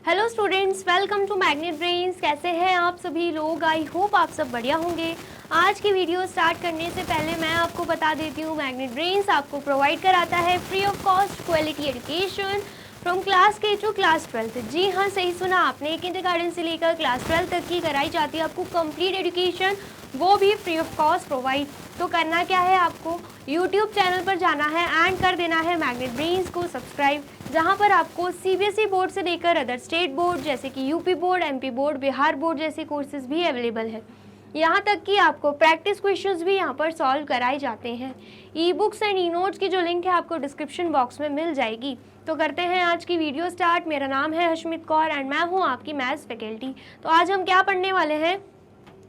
Hello students, welcome to magnet brains. कैसे हैं आप सभी लोग? आई होप आप सब बढ़िया होंगे। आज की वीडियो स्टार्ट करने से पहले मैं आपको बता देती हूँ, मैग्नेट ब्रेन्स आपको प्रोवाइड कराता है free of cost quality education from class के टू क्लास 12। जी हाँ, सही सुना आपने, किंडरगार्टन से लेकर क्लास 12 तक की कराई जाती है आपको कंप्लीट एजुकेशन, वो भी फ्री ऑफ कॉस्ट प्रोवाइड। तो करना क्या है, आपको यूट्यूब चैनल पर जाना है एंड कर देना है मैग्नेट ब्रेन्स को सब्सक्राइब, जहां पर आपको सीबीएसई बोर्ड से लेकर अदर स्टेट बोर्ड जैसे कि UP board, MP board, Bihar board जैसे कोर्सेज भी अवेलेबल है। यहाँ तक कि आपको प्रैक्टिस क्वेश्चंस भी यहाँ पर सॉल्व कराए जाते हैं। E books and e notes की जो लिंक है आपको डिस्क्रिप्शन बॉक्स में मिल जाएगी। तो करते हैं आज की वीडियो स्टार्ट। मेरा नाम है हशमित कौर एंड मैं हूँ आपकी मैथ्स फैकल्टी। तो आज हम क्या पढ़ने वाले हैं?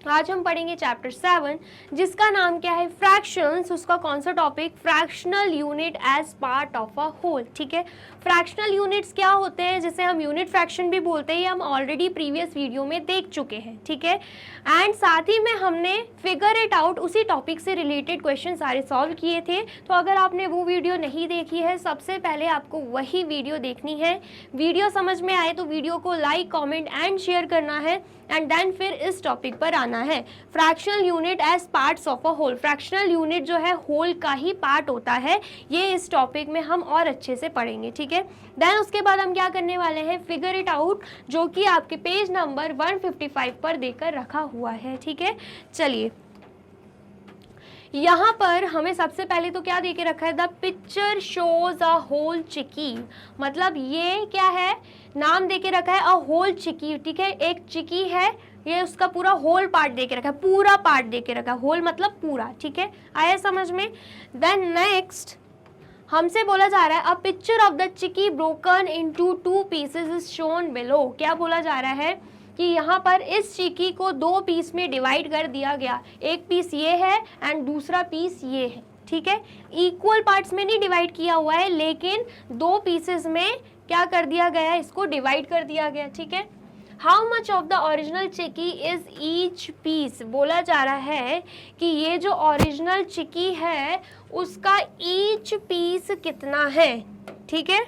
आज हम पढ़ेंगे चैप्टर 7, जिसका नाम क्या है, फ्रैक्शंस। उसका कौन सा topic? Fractional unit as part of a whole. ठीक है, फ्रैक्शनल यूनिट्स क्या होते हैं, जिसे हम यूनिट फ्रैक्शन भी बोलते हैं, ये हम ऑलरेडी प्रीवियस वीडियो में देख चुके हैं। ठीक है, एंड साथ ही में हमने फिगर इट आउट, उसी टॉपिक से रिलेटेड क्वेश्चन सारे सॉल्व किए थे। तो अगर आपने वो वीडियो नहीं देखी है, सबसे पहले आपको वही वीडियो देखनी है। वीडियो समझ में आए तो वीडियो को लाइक, कॉमेंट एंड शेयर करना है एंड देन फिर इस टॉपिक पर आना है। Fractional unit as parts of a whole. Fractional unit जो है होल का ही पार्ट होता है, ये इस टॉपिक में हम और अच्छे से पढ़ेंगे। ठीक है, देन उसके बाद हम क्या करने वाले हैं, फिगर इट आउट, जो कि आपके पेज नंबर 155 पर देकर रखा हुआ है। ठीक है, चलिए यहाँ पर हमें सबसे पहले तो क्या देके रखा है, the picture shows a whole chicky. मतलब ये क्या है, नाम देके रखा है अ होल चिकी। ठीक है, एक चिकी है, ये उसका पूरा होल पार्ट देके रखा है, पूरा पार्ट देके रखा है, होल मतलब पूरा। ठीक है, आया समझ में? देन नेक्स्ट हमसे बोला जा रहा है, a picture of the chikki broken into 2 pieces is shown below. क्या बोला जा रहा है कि यहाँ पर इस चिकी को 2 पीस में डिवाइड कर दिया गया। एक पीस ये है एंड दूसरा पीस ये है। ठीक है, इक्वल पार्ट्स में नहीं डिवाइड किया हुआ है, लेकिन 2 पीसेस में क्या कर दिया गया, इसको डिवाइड कर दिया गया। ठीक है, how much of the original chikki is each piece. बोला जा रहा है कि ये जो ओरिजिनल चिकी है उसका ईच पीस कितना है। ठीक है,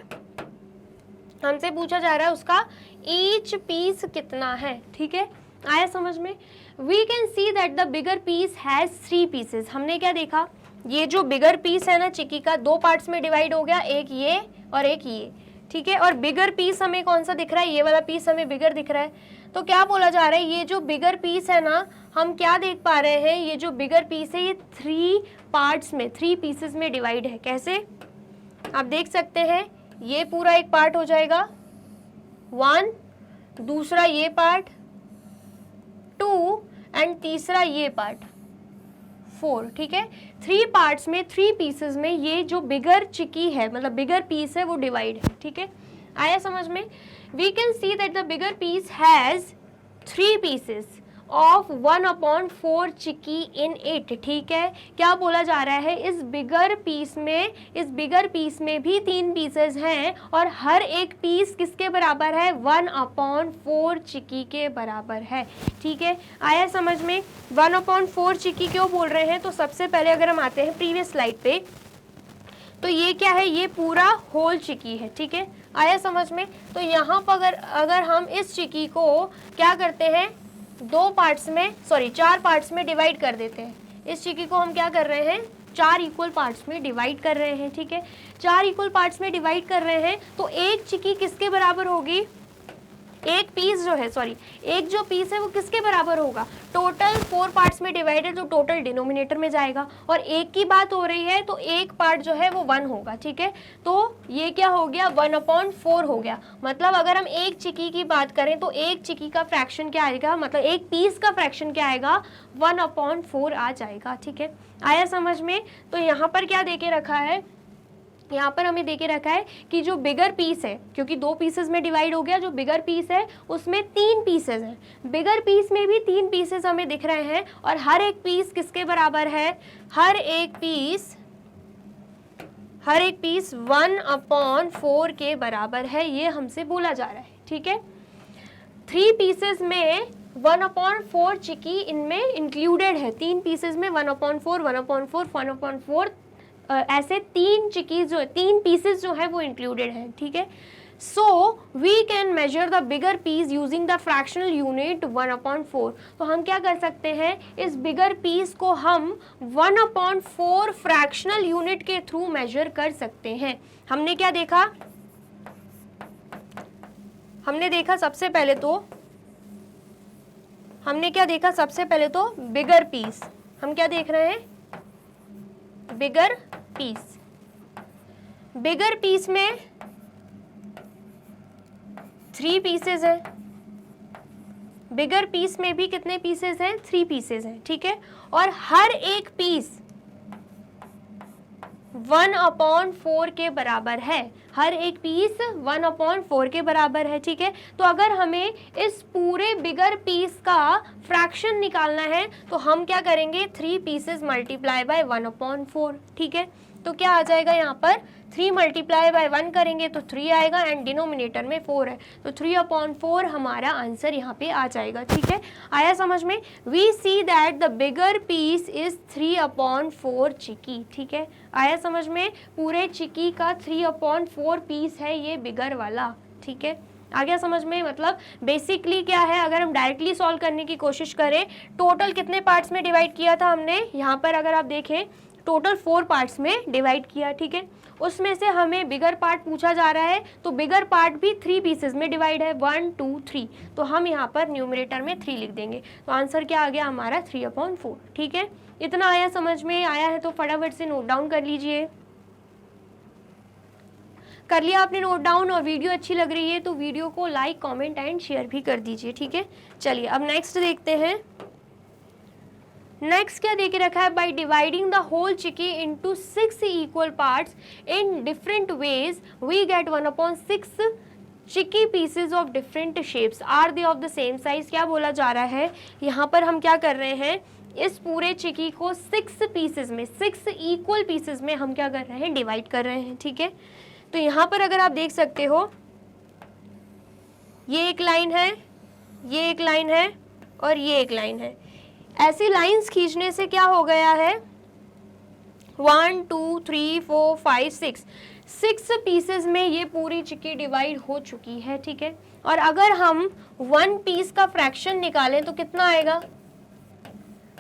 हमसे पूछा जा रहा है उसका ईच पीस कितना है। ठीक है, आया समझ में? We can see that the bigger piece has 3 pieces. हमने क्या देखा, ये जो बिगर पीस है ना चिकी का, 2 पार्ट्स में डिवाइड हो गया, एक ये और एक ये। ठीक है, और बिगर पीस हमें कौन सा दिख रहा है, ये वाला पीस हमें बिगर दिख रहा है। तो क्या बोला जा रहा है, ये जो बिगर पीस है ना, हम क्या देख पा रहे हैं, ये जो बिगर पीस है ये 3 पार्ट्स में, 3 पीसेस में डिवाइड है। कैसे? आप देख सकते हैं, ये पूरा एक पार्ट हो जाएगा 1, दूसरा ये पार्ट 2 एंड तीसरा ये पार्ट 4। ठीक है, 3 पार्ट्स में, 3 पीसेस में ये जो बिगर चिकी है, मतलब बिगर पीस है, वो डिवाइड है। ठीक है, आया समझ में? We can see that the bigger piece has 3 pieces of 1/4 chikki in it. ठीक है, क्या बोला जा रहा है, इस बिगर पीस में भी 3 पीसेस हैं और हर एक पीस किसके बराबर है, 1/4 चिकी के बराबर है। ठीक है, आया समझ में? 1/4 चिकी क्यों बोल रहे हैं, तो सबसे पहले अगर हम आते हैं प्रीवियस स्लाइड पे, तो ये क्या है, ये पूरा होल चिकी है। ठीक है, आया समझ में? तो यहाँ पर अगर हम इस चिकी को क्या करते हैं, 4 पार्ट्स में डिवाइड कर देते हैं। इस चिकी को हम क्या कर रहे हैं, 4 इक्वल पार्ट्स में डिवाइड कर रहे हैं। ठीक है, 4 इक्वल पार्ट्स में डिवाइड कर रहे हैं, तो एक चिकी किसके बराबर होगी, एक जो पीस है वो किसके बराबर होगा, टोटल 4 पार्ट्स में डिवाइडेड, तो टोटल डिनोमिनेटर में जाएगा। और एक की बात हो रही है तो एक पार्ट जो है वो 1 होगा। ठीक है, तो ये क्या हो गया, 1/4 हो गया। मतलब अगर हम एक चिकी की बात करें तो एक चिकी का फ्रैक्शन क्या आएगा, मतलब एक पीस का फ्रैक्शन क्या आएगा, 1/4 आ जाएगा। ठीक है, आया समझ में? तो यहाँ पर क्या देके रखा है, यहाँ पर हमें देके रखा है कि जो बिगर पीस है, क्योंकि 2 पीसेस में डिवाइड हो गया, जो बिगर पीस है उसमें 3 पीसेस हैं। बिगर पीस में भी 3 पीसेस हमें दिख रहे हैं और हर एक पीस किसके बराबर है, हर एक पीस 1/4 के बराबर है, ये हमसे बोला जा रहा है। ठीक है, 3 पीसेस में 1/4 चिकी इनमें इंक्लूडेड है। 3 पीसेस में 1/4, 1/4, 1/4 ऐसे 3 चिकीज जो है, 3 पीसेस जो है वो इंक्लूडेड है। ठीक है, so we can measure the bigger piece using the fractional unit 1/4। तो हम क्या कर सकते हैं, इस बिगर पीस को हम 1/4 फ्रैक्शनल यूनिट के थ्रू मेजर कर सकते हैं। हमने क्या देखा, हमने देखा सबसे पहले तो बिगर पीस। हम क्या देख रहे हैं, बिगर पीस। बिगर पीस में 3 पीसेस हैं, बिगर पीस में भी कितने पीसेस हैं, 3 पीसेस हैं, ठीक है। और हर एक पीस 1/4 के बराबर है, हर एक पीस 1/4 के बराबर है, ठीक है। तो अगर हमें इस पूरे बिगर पीस का फ्रैक्शन निकालना है तो हम क्या करेंगे, 3 पीसेस मल्टीप्लाई बाय 1/4, ठीक है। तो क्या आ जाएगा यहाँ पर, 3 मल्टीप्लाई बाय 1 करेंगे तो 3 आएगा एंड डिनोमिनेटर में 4 है, तो 3/4 हमारा आंसर यहाँ पे आ जाएगा, ठीक है। आया समझ में। We see that the bigger piece is 3/4 chikki, ठीक है। आया समझ में, पूरे चिकी का 3/4 पीस है ये बिगर वाला, ठीक है। आ गया समझ में। मतलब बेसिकली क्या है, अगर हम डायरेक्टली सॉल्व करने की कोशिश करें, टोटल कितने पार्ट्स में डिवाइड किया था हमने, यहाँ पर अगर आप देखें टोटल 4 पार्ट्स में डिवाइड किया, ठीक है। उसमें से हमें बिगर पार्ट पूछा जा रहा है, तो बिगर पार्ट भी 3 पीसेस में डिवाइड है, 1 2 3, तो हम यहाँ पर न्यूमरेटर में 3 लिख देंगे, तो आंसर क्या आ गया हमारा 3/4, ठीक है। इतना आया समझ में। आया है तो फटाफट से नोट डाउन कर लीजिए। कर लिया आपने नोट डाउन, और वीडियो अच्छी लग रही है तो वीडियो को लाइक कमेंट एंड शेयर भी कर दीजिए, ठीक है। चलिए अब नेक्स्ट देखते हैं। नेक्स्ट क्या दे के रखा है, by dividing the whole chikki into 6 equal parts in different ways we get 1/6 chikki pieces of different shapes, are they of the same size. क्या बोला जा रहा है, यहाँ पर हम क्या कर रहे हैं, इस पूरे चिकी को 6 पीसेज में, 6 इक्वल पीसेज में हम क्या कर रहे हैं, डिवाइड कर रहे हैं, ठीक है। तो यहाँ पर अगर आप देख सकते हो, ये एक लाइन है, ये एक लाइन है और ये एक लाइन है। ऐसी लाइंस खींचने से क्या हो गया है, 1 2 3 4 5 6 पीसेस में ये पूरी चिक्की डिवाइड हो चुकी है, ठीक है। और अगर हम 1 पीस का फ्रैक्शन निकालें तो कितना आएगा,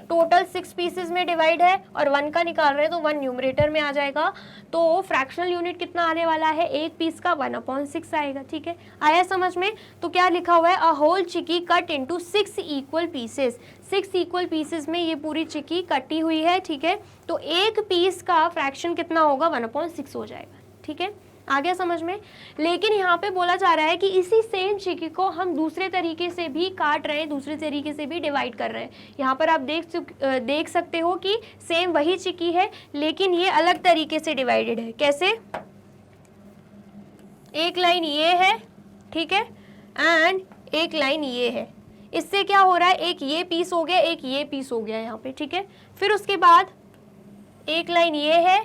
टोटल 6 पीसेस में डिवाइड है और 1 का निकाल रहे हैं तो 1 न्यूमरेटर में आ जाएगा, तो फ्रैक्शनल यूनिट कितना आने वाला है, एक पीस का 1/6 आएगा, ठीक है। आया समझ में। तो क्या लिखा हुआ है, a whole chikki cut into 6 equal pieces, 6 equal pieces में ये पूरी चिक्की कटी हुई है, ठीक है। तो एक पीस का फ्रैक्शन कितना होगा, 1/6 हो जाएगा, ठीक है। आ गया समझ में। लेकिन यहाँ पे बोला जा रहा है कि इसी सेम चिक्की को हम दूसरे तरीके से भी काट रहे हैं, दूसरे तरीके से भी डिवाइड कर रहे हैं। यहाँ पर आप देख सकते हो कि सेम वही चिक्की है लेकिन ये अलग तरीके से डिवाइडेड है। कैसे, एक लाइन ये है, ठीक है, एंड एक लाइन ये है। इससे क्या हो रहा है, एक ये पीस हो गया, एक ये पीस हो गया यहाँ पे, ठीक है। फिर उसके बाद एक लाइन ये है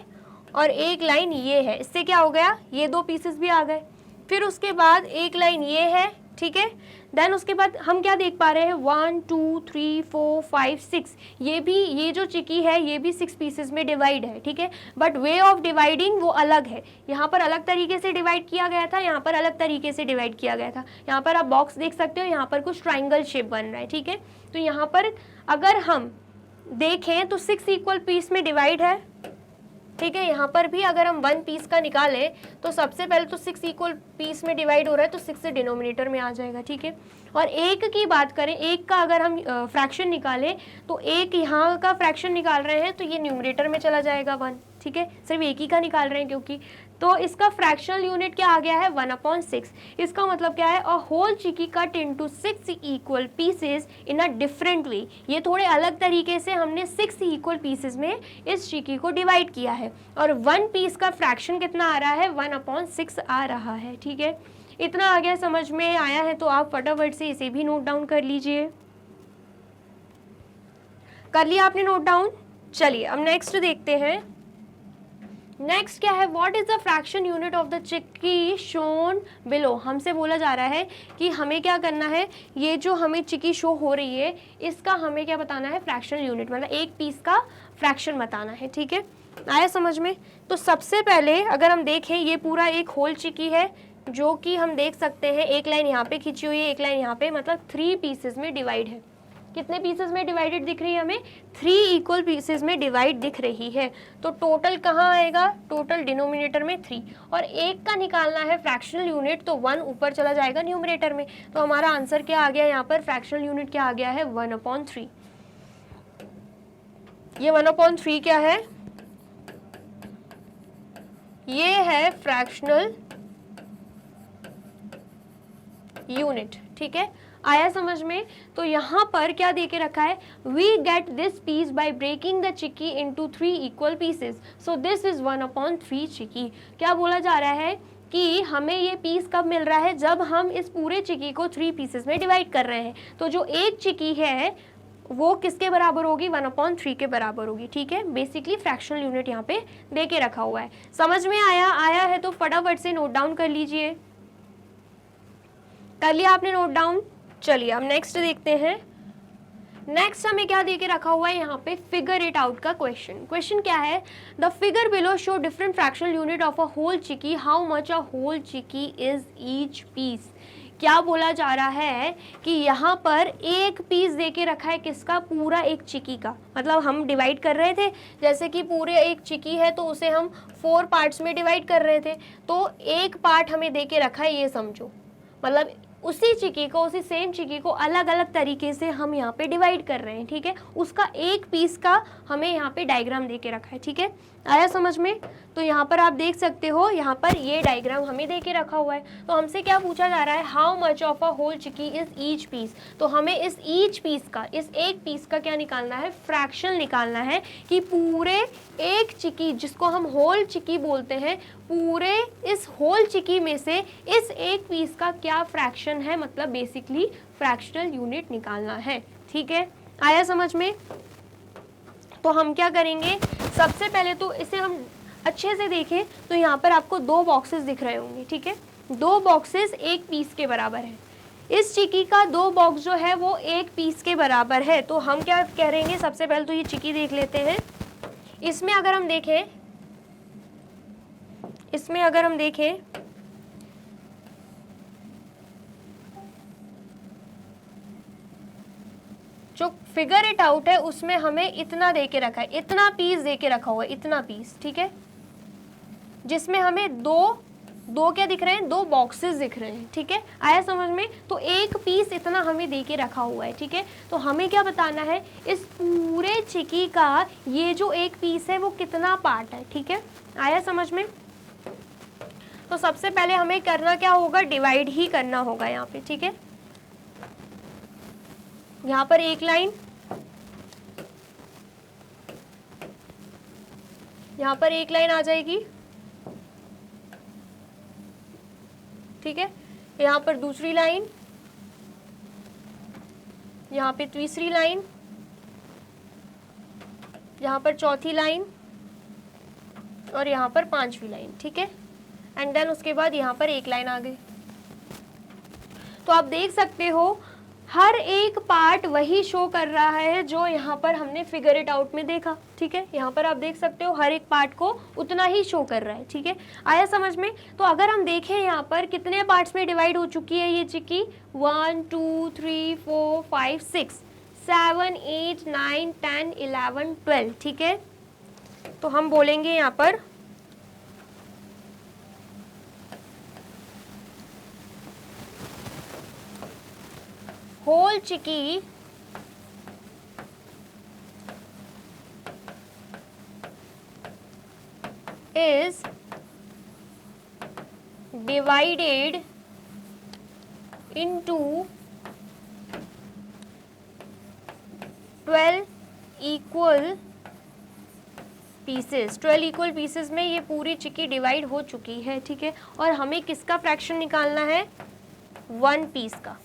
और एक लाइन ये है, इससे क्या हो गया, ये 2 पीसेस भी आ गए। फिर उसके बाद एक लाइन ये है, ठीक है। देन उसके बाद हम क्या देख पा रहे हैं, 1 2 3 4 5 6, ये भी, ये जो चिक्की है ये भी 6 पीसेस में डिवाइड है, ठीक है। बट वे ऑफ डिवाइडिंग वो अलग है, यहाँ पर अलग तरीके से डिवाइड किया गया था, यहाँ पर अलग तरीके से डिवाइड किया गया था। यहाँ पर आप बॉक्स देख सकते हो, यहाँ पर कुछ ट्राइंगल शेप बन रहा है, ठीक है। तो यहाँ पर अगर हम देखें तो 6 इक्वल पीस में डिवाइड है, ठीक है। यहाँ पर भी अगर हम 1 पीस का निकालें तो सबसे पहले तो 6 इक्वल पीस में डिवाइड हो रहा है तो 6 से डिनोमिनेटर में आ जाएगा, ठीक है। और एक की बात करें, एक का अगर हम फ्रैक्शन निकालें तो एक यहाँ का फ्रैक्शन निकाल रहे हैं तो ये न्यूमरेटर में चला जाएगा 1, ठीक है। सिर्फ एक ही का निकाल रहे हैं क्योंकि, तो इसका फ्रैक्शनल यूनिट क्या आ गया है, 1/6। इसका मतलब क्या है, a whole chikki cut into 6 equal pieces in a different way. ये थोड़े अलग तरीके से हमने 6 इक्वल पीसेस में इस चिक्की को डिवाइड किया है और 1 पीस का फ्रैक्शन कितना आ रहा है, 1/6 आ रहा है, ठीक है। इतना आ गया, समझ में आया है तो आप फटाफट से इसे भी नोट डाउन कर लीजिए। कर लिया आपने नोट डाउन। चलिए अब नेक्स्ट देखते हैं। नेक्स्ट क्या है, what is the fraction unit of the chikki shown below. हमसे बोला जा रहा है कि हमें क्या करना है, ये जो हमें चिक्की शो हो रही है इसका हमें क्या बताना है, फ्रैक्शन यूनिट, मतलब एक पीस का फ्रैक्शन बताना है, ठीक है। आया समझ में। तो सबसे पहले अगर हम देखें, ये पूरा एक होल चिक्की है, जो कि हम देख सकते हैं एक लाइन यहाँ पे खींची हुई है, एक लाइन यहाँ पे, मतलब 3 पीसेस में डिवाइड है। कितने पीसेस में डिवाइडेड दिख रही है हमें? 3 इक्वल पीसेस में डिवाइड दिख रही है। तो टोटल कहाँ आएगा? टोटल डिनोमिनेटर में 3, और एक का निकालना है फ्रैक्शनल यूनिट, तो 1 ऊपर चला जाएगा न्यूमरेटर में। तो हमारा आंसर क्या आ गया यहाँ पर? फ्रैक्शनल यूनिट क्या आ गया है? 1/3। ये 1/3 क्या है? ये है फ्रैक्शनल यूनिट। ठीक है, आया समझ में? तो यहाँ पर क्या दे के रखा है? We get this piece by breaking the chikki into 3 equal pieces, so this is 1/3 chikki. क्या बोला जा रहा है कि हमें ये पीस कब मिल रहा है? जब हम इस पूरे चिक्की को 3 पीसेस में डिवाइड कर रहे हैं। तो जो एक चिक्की है वो किसके बराबर होगी? 1/3 के बराबर होगी। ठीक है, बेसिकली फ्रैक्शनल यूनिट यहाँ पे दे के रखा हुआ है। समझ में आया है तो फटाफट से नोट डाउन कर लीजिए। कर लिया आपने नोट डाउन? चलिए अब नेक्स्ट देखते हैं। नेक्स्ट हमें क्या दे के रखा हुआ है यहाँ पे? फिगर इट आउट का क्वेश्चन क्या है? The figure below show different fractional unit of a whole chikki, how much a whole chikki is each piece. क्या बोला जा रहा है कि यहाँ पर एक पीस दे के रखा है, किसका? पूरा एक चिक्की का। मतलब हम डिवाइड कर रहे थे, जैसे कि पूरे एक चिक्की है तो उसे हम 4 पार्ट्स में डिवाइड कर रहे थे, तो एक पार्ट हमें दे के रखा है, ये समझो। मतलब उसी चिक्की को, उसी सेम चिक्की को अलग अलग तरीके से हम यहाँ पे डिवाइड कर रहे हैं। ठीक है, उसका एक पीस का हमें यहाँ पे डायग्राम दे के रखा है। ठीक है, आया समझ में? तो यहाँ पर आप देख सकते हो, यहाँ पर ये डायग्राम हमें दे के रखा हुआ है। तो हमसे क्या पूछा जा रहा है? How much of a whole chikki is each piece. तो हमें इस ईच पीस का, इस एक पीस का क्या निकालना है? फ्रैक्शन निकालना है कि पूरे एक चिक्की, जिसको हम होल चिक्की बोलते हैं, पूरे इस होल चिक्की में से इस एक पीस का क्या फ्रैक्शन है, मतलब बेसिकली फ्रैक्शनल यूनिट निकालना है। ठीक है, आया समझ में? तो हम क्या करेंगे? सबसे पहले तो इसे हम अच्छे से देखें तो यहाँ पर आपको 2 बॉक्सेस दिख रहे होंगे। ठीक है, 2 बॉक्सेस एक पीस के बराबर है। इस चिक्की का 2 बॉक्स जो है वो एक पीस के बराबर है। तो हम क्या करेंगे? सबसे पहले तो ये चिक्की देख लेते हैं। इसमें अगर हम देखें, जो फिगर इट आउट है उसमें हमें इतना दे के रखा है, इतना पीस दे के रखा हुआ है, इतना पीस। ठीक है, जिसमें हमें दो क्या दिख रहे हैं? 2 बॉक्सेस दिख रहे हैं। ठीक है, आया समझ में? तो एक पीस इतना हमें दे के रखा हुआ है। ठीक है, तो हमें क्या बताना है? इस पूरे चिक्की का ये जो एक पीस है वो कितना पार्ट है। ठीक है, आया समझ में? तो सबसे पहले हमें करना क्या होगा? डिवाइड ही करना होगा यहाँ पे। ठीक है, यहाँ पर एक लाइन, यहाँ पर एक लाइन आ जाएगी। ठीक है, यहाँ पर दूसरी लाइन, यहाँ पे तीसरी लाइन, यहाँ पर चौथी लाइन, और यहाँ पर 5वीं लाइन। ठीक है, एंड देन उसके बाद यहाँ पर एक लाइन आ गई। तो आप देख सकते हो हर एक पार्ट वही शो कर रहा है जो यहाँ पर हमने फिगर इट आउट में देखा। ठीक है, यहाँ पर आप देख सकते हो हर एक पार्ट को उतना ही शो कर रहा है। ठीक है, आया समझ में? तो अगर हम देखें यहाँ पर कितने पार्ट्स में डिवाइड हो चुकी है ये चिक्की? 1 2 3 4 5 6 7 8 9 10 11 12। ठीक है, तो हम बोलेंगे यहाँ पर whole chickpea is divided into 12 equal pieces. 12 equal pieces में ये पूरी चिक्की डिवाइड हो चुकी है। ठीक है, और हमें किसका फ्रैक्शन निकालना है? 1 पीस का।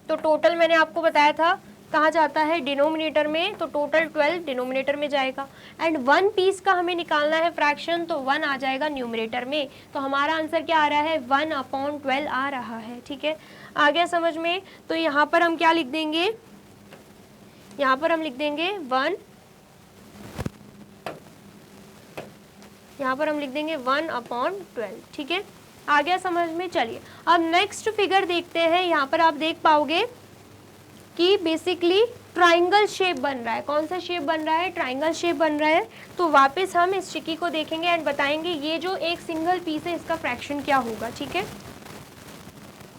तो टोटल मैंने आपको बताया था कहाँ जाता है? डिनोमिनेटर में। तो टोटल 12 डिनोमिनेटर में जाएगा, एंड 1 पीस का हमें निकालना है फ्रैक्शन, तो 1 आ जाएगा न्यूमरेटर में। तो हमारा आंसर क्या आ रहा है? 1/12 आ रहा है। ठीक है, आ गया समझ में? तो यहाँ पर हम क्या लिख देंगे? यहाँ पर हम लिख देंगे 1 यहाँ पर हम लिख देंगे 1/12, ठीक है, आ गया समझ में। चलिए अब नेक्स्ट फिगर देखते हैं। यहाँ पर आप देख पाओगे कि बेसिकली ट्राइंगल शेप बन रहा है। कौन सा शेप बन रहा है? ट्राइंगल शेप बन रहा है। तो वापस हम इस चिक्की को देखेंगे एंड बताएंगे ये जो एक सिंगल पीस है इसका फ्रैक्शन क्या होगा, ठीक है।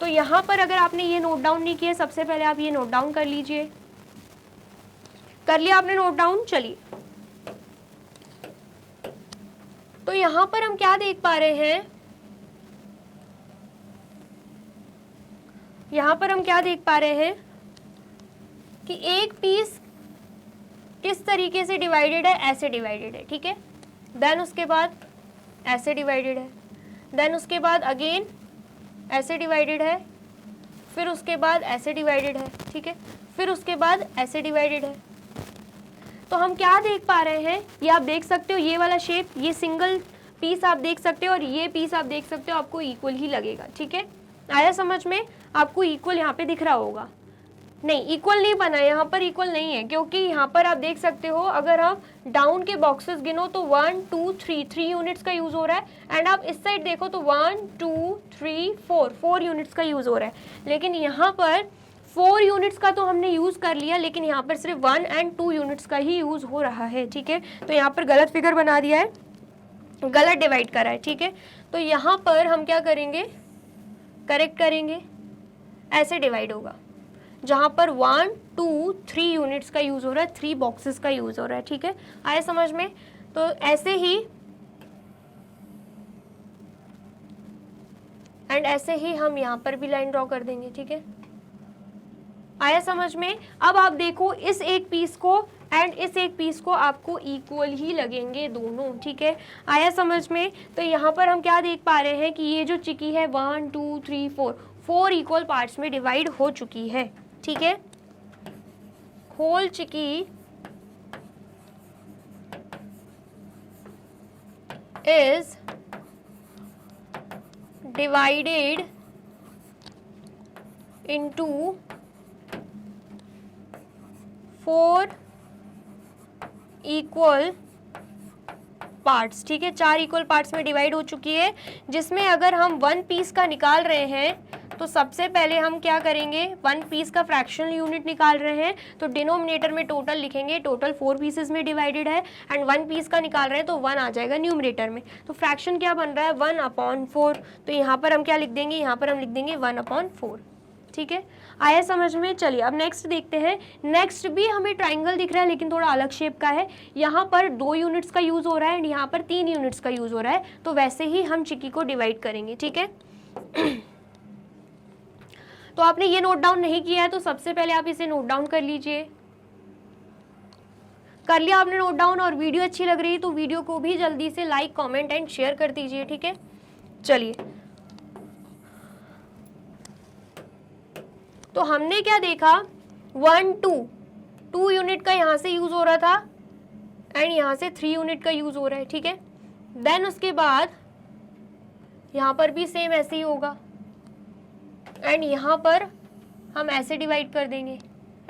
तो यहाँ पर अगर आपने ये नोट डाउन नहीं किया, सबसे पहले आप ये नोट डाउन कर लीजिए। कर लिया आपने नोट डाउन? चलिए, तो यहाँ पर हम क्या देख पा रहे हैं, यहाँ पर हम क्या देख पा रहे हैं कि एक पीस किस तरीके से डिवाइडेड है, ऐसे डिवाइडेड है, ठीक है। देन उसके बाद ऐसे डिवाइडेड है, देन उसके बाद अगेन ऐसे डिवाइडेड है, फिर उसके बाद ऐसे डिवाइडेड है, ठीक है, फिर उसके बाद ऐसे डिवाइडेड है। तो हम क्या देख पा रहे हैं, ये आप देख सकते हो, ये वाला शेप, ये सिंगल पीस आप देख सकते हो और ये पीस आप देख सकते हो, आपको इक्वल ही लगेगा, ठीक है। आया समझ में? आपको इक्वल यहाँ पे दिख रहा होगा। नहीं, इक्वल नहीं बना है, यहाँ पर इक्वल नहीं है, क्योंकि यहाँ पर आप देख सकते हो अगर आप डाउन के बॉक्सेस गिनो तो 1 2 3 यूनिट्स का यूज हो रहा है, एंड आप इस साइड देखो तो 1 2 3 4 यूनिट्स का यूज हो रहा है। लेकिन यहाँ पर 4 यूनिट्स का तो हमने यूज कर लिया, लेकिन यहाँ पर सिर्फ 1 और 2 यूनिट्स का ही यूज हो रहा है, ठीक है। तो यहाँ पर गलत फिगर बना दिया है, गलत डिवाइड करा है, ठीक है। तो यहाँ पर हम क्या करेंगे, करेक्ट करेंगे, ऐसे डिवाइड होगा जहाँ पर 1 2 3 यूनिट्स का यूज हो रहा है, 3 बॉक्सेस का यूज हो रहा है, ठीक है। आया समझ में? तो ऐसे ही एंड ऐसे ही हम यहाँ पर भी लाइन ड्रॉ कर देंगे, ठीक है। आया समझ में? अब आप देखो इस एक पीस को एंड इस एक पीस को आपको इक्वल ही लगेंगे दोनों, ठीक है। आया समझ में? तो यहाँ पर हम क्या देख पा रहे हैं कि ये जो चिक्की है 1 2 3 4 इक्वल पार्ट्स में डिवाइड हो चुकी है, ठीक है। Whole chikki is divided into 4 equal parts, ठीक है। 4 इक्वल पार्ट्स में डिवाइड हो चुकी है, जिसमें अगर हम 1 पीस का निकाल रहे हैं तो सबसे पहले हम क्या करेंगे, 1 पीस का फ्रैक्शनल यूनिट निकाल रहे हैं तो डिनोमिनेटर में टोटल लिखेंगे, टोटल 4 पीसेस में डिवाइडेड है, एंड 1 पीस का निकाल रहे हैं तो 1 आ जाएगा न्यूमरेटर में। तो फ्रैक्शन क्या बन रहा है, 1/4। तो यहाँ पर हम क्या लिख देंगे, यहाँ पर हम लिख देंगे 1/4, ठीक है। आया समझ में? चलिए अब नेक्स्ट देखते हैं। नेक्स्ट भी हमें ट्राइंगल दिख रहा है, लेकिन थोड़ा अलग शेप का है। यहाँ पर 2 यूनिट्स का यूज हो रहा है एंड यहाँ पर 3 यूनिट्स का यूज हो रहा है। तो वैसे ही हम चिक्की को डिवाइड करेंगे, ठीक है। तो आपने ये नोट डाउन नहीं किया है तो सबसे पहले आप इसे नोट डाउन कर लीजिए। कर लिया आपने नोट डाउन, और वीडियो अच्छी लग रही है तो वीडियो को भी जल्दी से लाइक कमेंट एंड शेयर कर दीजिए, ठीक है। चलिए, तो हमने क्या देखा, 1 2 यूनिट का यहाँ से यूज हो रहा था एंड यहाँ से 3 यूनिट का यूज हो रहा है, ठीक है। देन उसके बाद यहाँ पर भी सेम ऐसे ही होगा, एंड यहाँ पर हम ऐसे डिवाइड कर देंगे,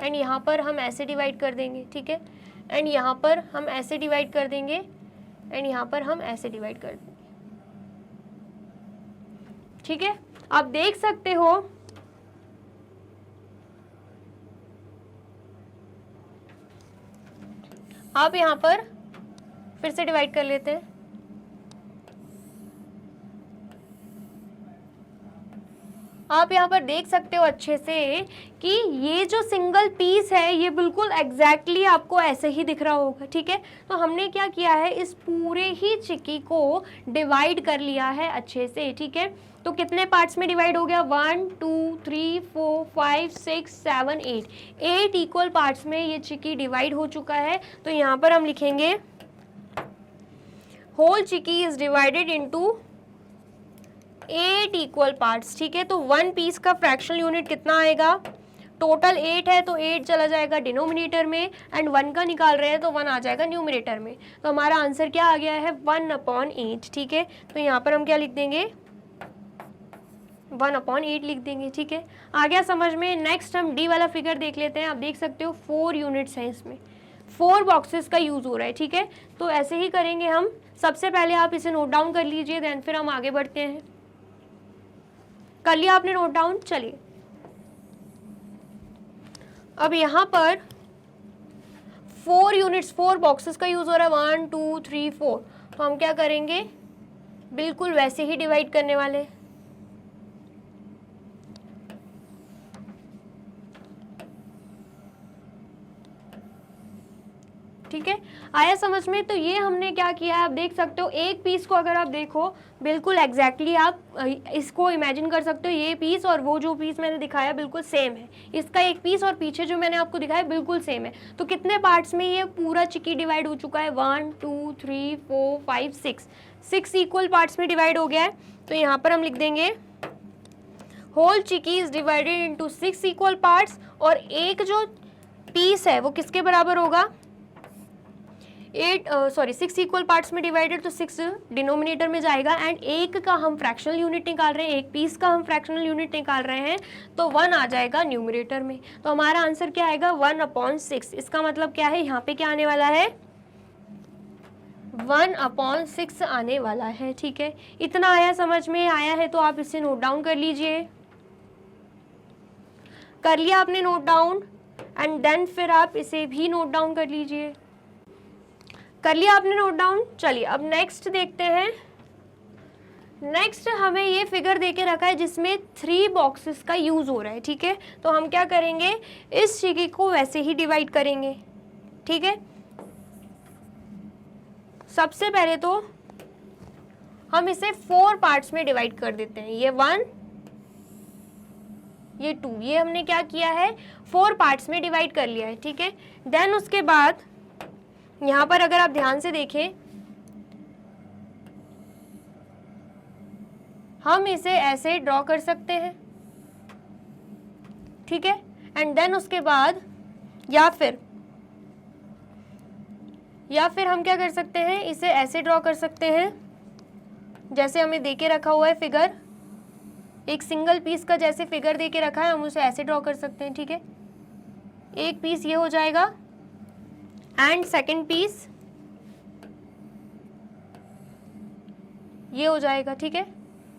एंड यहाँ पर हम ऐसे डिवाइड कर देंगे, ठीक है। एंड यहाँ पर हम ऐसे डिवाइड कर देंगे, एंड यहाँ पर हम ऐसे डिवाइड कर देंगे, ठीक है। आप देख सकते हो आप यहाँ पर फिर से डिवाइड कर लेते हैं। आप यहाँ पर देख सकते हो अच्छे से कि ये जो सिंगल पीस है ये बिल्कुल एग्जैक्टली आपको ऐसे ही दिख रहा होगा, ठीक है। तो हमने क्या किया है, इस पूरे ही चिक्की को डिवाइड कर लिया है अच्छे से, ठीक है। तो कितने पार्ट्स में डिवाइड हो गया, 1 2 3 4 5 6 7 8 इक्वल पार्ट्स में ये चिक्की डिवाइड हो चुका है। तो यहाँ पर हम लिखेंगे whole chikki is divided into 8 equal parts, ठीक है। तो 1 पीस का फ्रैक्शनल यूनिट कितना आएगा, टोटल 8 है तो 8 चला जाएगा डिनोमिनेटर में, एंड 1 का निकाल रहे हैं तो 1 आ जाएगा न्यूमरेटर में। तो हमारा आंसर क्या आ गया है, 1/8, ठीक है। तो यहाँ पर हम क्या लिख देंगे, 1/8 लिख देंगे, ठीक है। आ गया समझ में? नेक्स्ट हम डी वाला फिगर देख लेते हैं। आप देख सकते हो 4 यूनिट्स हैं इसमें, 4 बॉक्सेस का यूज़ हो रहा है, ठीक है। तो ऐसे ही करेंगे हम। सबसे पहले आप इसे नोट डाउन कर लीजिए, देन फिर हम आगे बढ़ते हैं। कर लिया आपने नोट डाउन? चलिए अब यहाँ पर 4 यूनिट्स, 4 बॉक्सेस का यूज़ हो रहा है, 1 2 3 4। तो हम क्या करेंगे, बिल्कुल वैसे ही डिवाइड करने वाले। ठीक है, आया समझ में? तो ये हमने क्या किया है, आप देख सकते हो एक पीस को अगर आप देखो बिल्कुल एग्जैक्टली आप इसको इमेजिन कर सकते हो, ये पीस और वो जो पीस मैंने दिखाया बिल्कुल सेम है। इसका एक पीस और पीछे जो मैंने आपको दिखाया बिल्कुल सेम है। तो कितने पार्ट्स में ये पूरा चिक्की डिवाइड हो चुका है, 1 2 3 4 5 6 इक्वल पार्ट्स में डिवाइड हो गया है। तो यहाँ पर हम लिख देंगे whole chikki is divided into 6 equal parts, और एक जो पीस है वो किसके बराबर होगा, 6 इक्वल पार्ट्स में डिवाइडेड, तो 6 डिनोमिनेटर में जाएगा, एंड एक का हम फ्रैक्शनल यूनिट निकाल रहे हैं, एक पीस का हम फ्रैक्शनल यूनिट निकाल रहे हैं, तो 1 आ जाएगा न्यूमरेटर में। तो हमारा आंसर क्या आएगा, 1/6। इसका मतलब क्या है, यहाँ पे क्या आने वाला है, 1/6 आने वाला है। ठीक है, इतना आया समझ में? आया है तो आप इसे नोट डाउन कर लीजिए। कर लिया आपने नोट डाउन, एंड देन फिर आप इसे भी नोट डाउन कर लीजिए। कर लिया आपने नोट डाउन? चलिए अब नेक्स्ट देखते हैं। नेक्स्ट हमें ये फिगर देके रखा है जिसमें 3 बॉक्सेस का यूज हो रहा है। ठीक है, तो हम क्या करेंगे, इस चिक्की को वैसे ही डिवाइड करेंगे। ठीक है, सबसे पहले तो हम इसे 4 पार्ट्स में डिवाइड कर देते हैं। ये 1, ये 2, ये हमने क्या किया है, 4 पार्ट्स में डिवाइड कर लिया है। ठीक है, देन उसके बाद यहां पर अगर आप ध्यान से देखें, हम इसे ऐसे ड्रॉ कर सकते हैं। ठीक है, एंड देन उसके बाद या फिर हम क्या कर सकते हैं, इसे ऐसे ड्रॉ कर सकते हैं जैसे हमें देके रखा हुआ है फिगर, एक सिंगल पीस का जैसे फिगर देके रखा है, हम उसे ऐसे ड्रॉ कर सकते हैं। ठीक है, एक पीस ये हो जाएगा एंड सेकंड पीस ये हो जाएगा। ठीक है,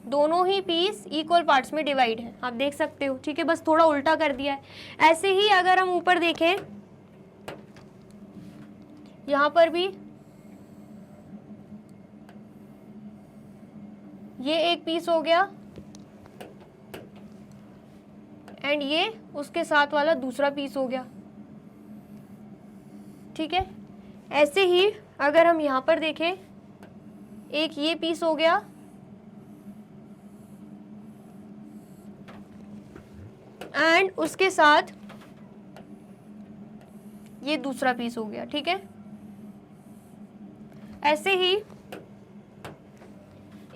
दोनों ही पीस इक्वल पार्ट्स में डिवाइड है, आप देख सकते हो। ठीक है, बस थोड़ा उल्टा कर दिया है। ऐसे ही अगर हम ऊपर देखें, यहां पर भी ये एक पीस हो गया एंड ये उसके साथ वाला दूसरा पीस हो गया। ठीक है, ऐसे ही अगर हम यहां पर देखें, एक ये पीस हो गया एंड उसके साथ ये दूसरा पीस हो गया। ठीक है, ऐसे ही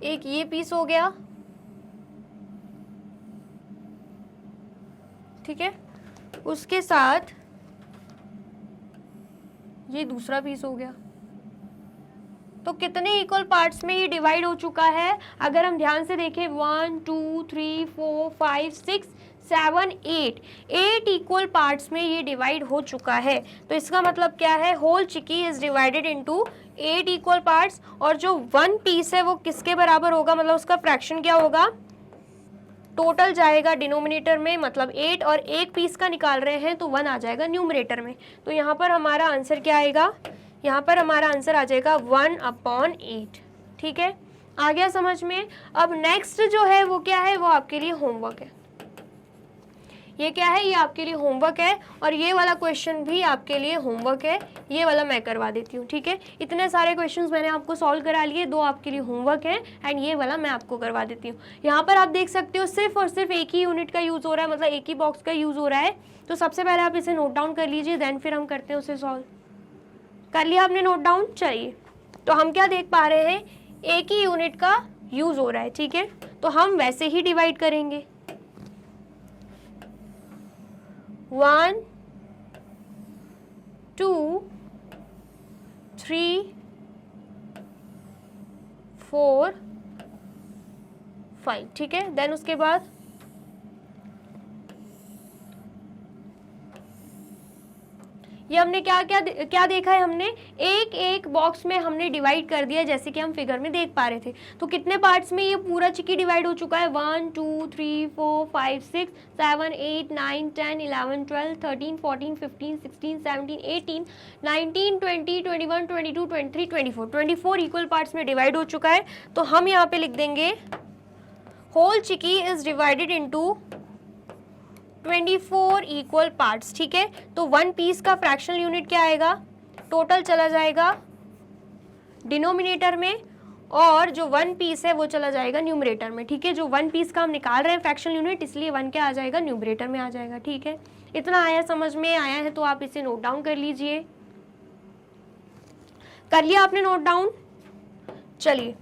एक ये पीस हो गया। ठीक है, उसके साथ ये दूसरा पीस हो गया। तो कितने इक्वल पार्ट्स में ये डिवाइड हो चुका है, अगर हम ध्यान से देखें, 1 2 3 4 5 6 7 8 इक्वल पार्ट्स में ये डिवाइड हो चुका है। तो इसका मतलब क्या है, whole chikki is divided into 8 equal parts, और जो 1 पीस है वो किसके बराबर होगा, मतलब उसका फ्रैक्शन क्या होगा, टोटल जाएगा डिनोमिनेटर में, मतलब 8, और एक पीस का निकाल रहे हैं तो 1 आ जाएगा न्यूमरेटर में। तो यहाँ पर हमारा आंसर क्या आएगा, यहाँ पर हमारा आंसर आ जाएगा 1/8। ठीक है, आ गया समझ में? अब नेक्स्ट जो है वो क्या है, वो आपके लिए होमवर्क है। ये क्या है, ये आपके लिए होमवर्क है, और ये वाला क्वेश्चन भी आपके लिए होमवर्क है। ये वाला मैं करवा देती हूँ। ठीक है, इतने सारे क्वेश्चंस मैंने आपको सॉल्व करा लिए, 2 आपके लिए होमवर्क है एंड ये वाला मैं आपको करवा देती हूँ। यहाँ पर आप देख सकते हो सिर्फ और सिर्फ एक ही यूनिट का यूज़ हो रहा है, मतलब एक ही बॉक्स का यूज़ हो रहा है। तो सबसे पहले आप इसे नोट डाउन कर लीजिए, देन फिर हम करते हैं उसे सॉल्व। कर लिया आपने नोट डाउन? चाहिए, तो हम क्या देख पा रहे हैं, एक ही यूनिट का यूज़ हो रहा है। ठीक है, तो हम वैसे ही डिवाइड करेंगे, 1 2 3 4 5। ठीक है, देन उसके बाद ये हमने क्या देखा है, हमने एक एक बॉक्स में हमने डिवाइड कर दिया जैसे कि हम फिगर में देख पा रहे थे। तो कितने पार्ट्स में ये पूरा चिक्की डिवाइड हो चुका है, 1 2 3 4 5 6 7 8 9 10 11 12 13 14 15 16 17 18 19 20 21 22 23 24 इक्वल पार्ट्स में डिवाइड हो चुका है। तो हम यहाँ पे लिख देंगे whole chikki is divided into 24 equal parts. ठीक है, तो 1 पीस का फ्रैक्शनल यूनिट क्या आएगा, टोटल चला जाएगा डिनोमिनेटर में, और जो 1 पीस है वो चला जाएगा न्यूमरेटर में। ठीक है, जो 1 पीस का हम निकाल रहे हैं फ्रैक्शनल यूनिट, इसलिए 1 क्या आ जाएगा, न्यूमरेटर में आ जाएगा। ठीक है, इतना आया, समझ में आया है तो आप इसे नोट डाउन कर लीजिए। कर लिया आपने नोट डाउन? चलिए,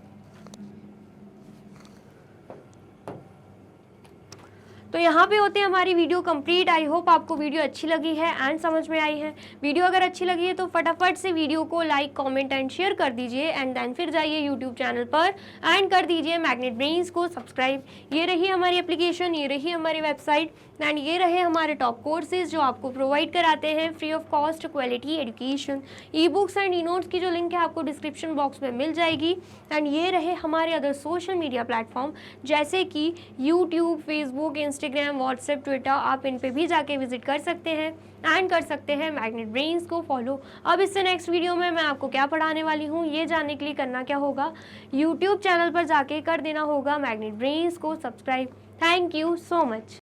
तो यहाँ पे होते हैं हमारी वीडियो कंप्लीट। आई होप आपको वीडियो अच्छी लगी है एंड समझ में आई है। वीडियो अगर अच्छी लगी है तो फटाफट से वीडियो को लाइक, कमेंट एंड शेयर कर दीजिए एंड देन फिर जाइए यूट्यूब चैनल पर एंड कर दीजिए मैग्नेट ब्रेन्स को सब्सक्राइब। ये रही हमारी एप्लीकेशन, ये रही हमारी वेबसाइट एंड ये रहे हमारे टॉप कोर्सेज जो आपको प्रोवाइड कराते हैं free of cost quality education. E books and e notes की जो लिंक है आपको डिस्क्रिप्शन बॉक्स में मिल जाएगी। एंड ये रहे हमारे अदर सोशल मीडिया प्लेटफॉर्म जैसे कि YouTube, Facebook, Instagram, WhatsApp, Twitter, आप इन पे भी जाके विजिट कर सकते हैं एंड कर सकते हैं मैग्नेट ब्रेन्स को फॉलो। अब इससे नेक्स्ट वीडियो में मैं आपको क्या पढ़ाने वाली हूँ ये जानने के लिए करना क्या होगा, यूट्यूब चैनल पर जाके कर देना होगा मैग्नेट ब्रेन्स को subscribe. Thank you so much.